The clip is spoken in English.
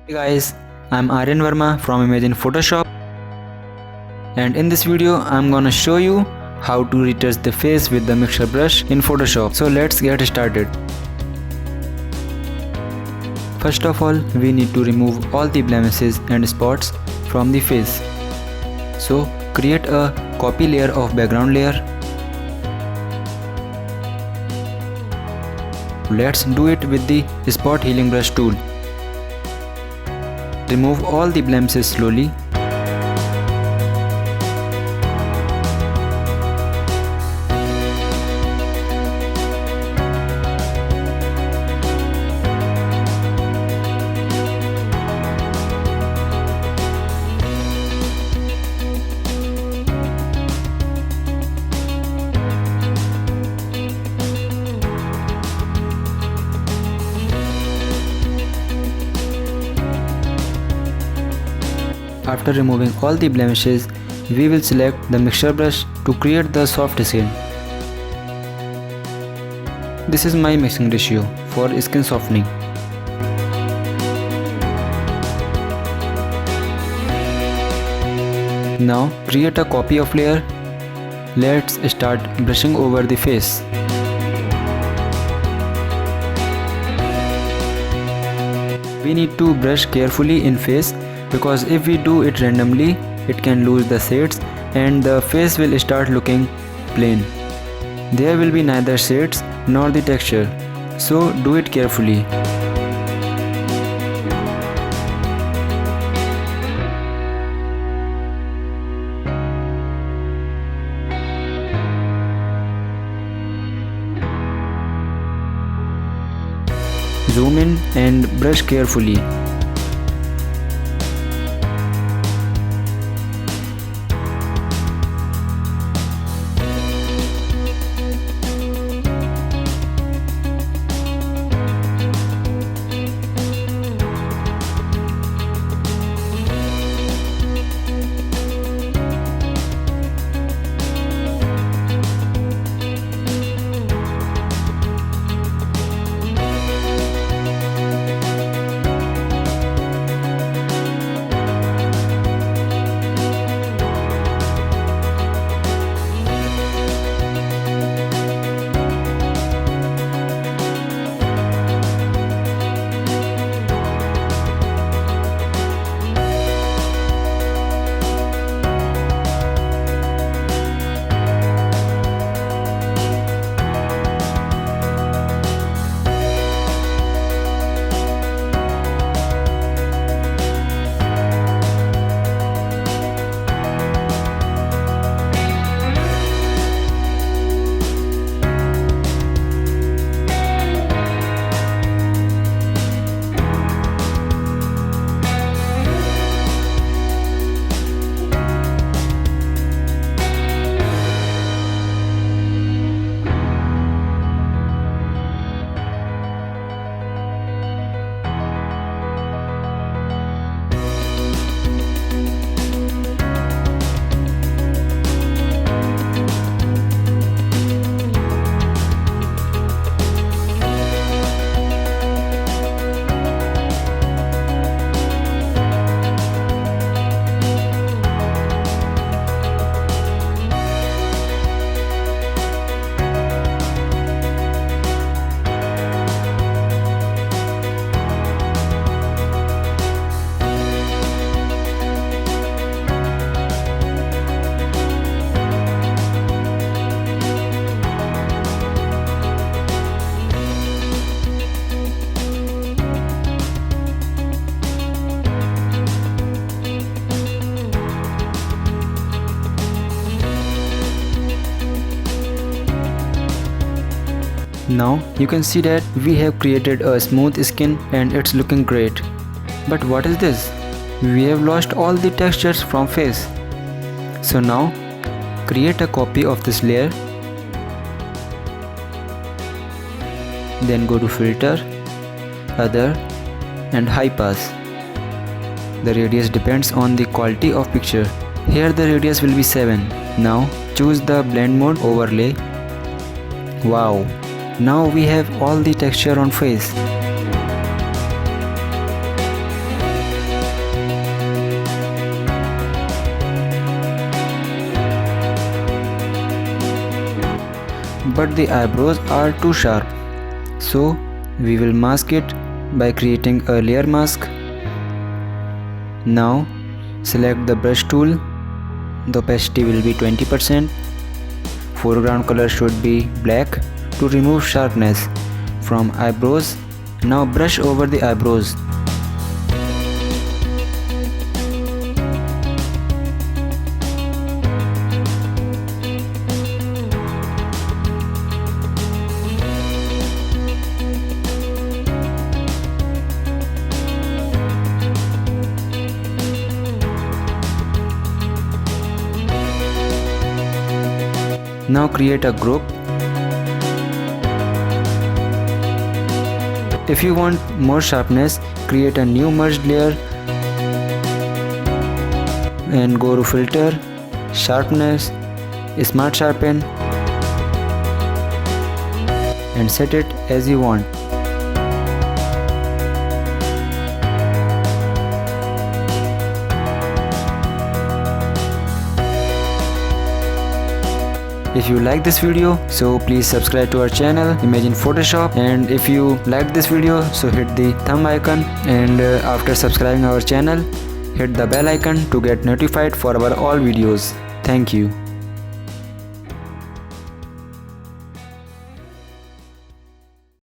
Hey guys, I'm Aryan Verma from Imagine Photoshop, and in this video I'm gonna show you how to retouch the face with the mixture brush in Photoshop. So let's get started. First of all, we need to remove all the blemishes and spots from the face. So create a copy layer of background layer. Let's do it with the spot healing brush tool. Remove all the blemishes slowly. After removing all the blemishes, we will select the mixture brush to create the soft skin. This is my mixing ratio for skin softening. Now create a copy of layer. Let's start brushing over the face. We need to brush carefully in face, because if we do it randomly, it can lose the shades and the face will start looking plain. There will be neither shades nor the texture, so do it carefully. Zoom in and brush carefully. Now you can see that we have created a smooth skin and it's looking great. But what is this? We have lost all the textures from face. So now create a copy of this layer. Then go to filter, other and high pass. The radius depends on the quality of picture. Here the radius will be 7. Now choose the blend mode overlay. Wow! Now we have all the texture on face. but the eyebrows are too sharp. So we will mask it by creating a layer mask. Now select the brush tool. The opacity will be 20%. Foreground color should be black to remove sharpness from eyebrows. Now brush over the eyebrows. Now create a group. If you want more sharpness, create a new merged layer and go to filter, sharpness, smart sharpen and set it as you want. If you like this video, so please subscribe to our channel Imagine Photoshop, and if you liked this video, so hit the thumb icon, and after subscribing our channel, hit the bell icon to get notified for our all videos. Thank you.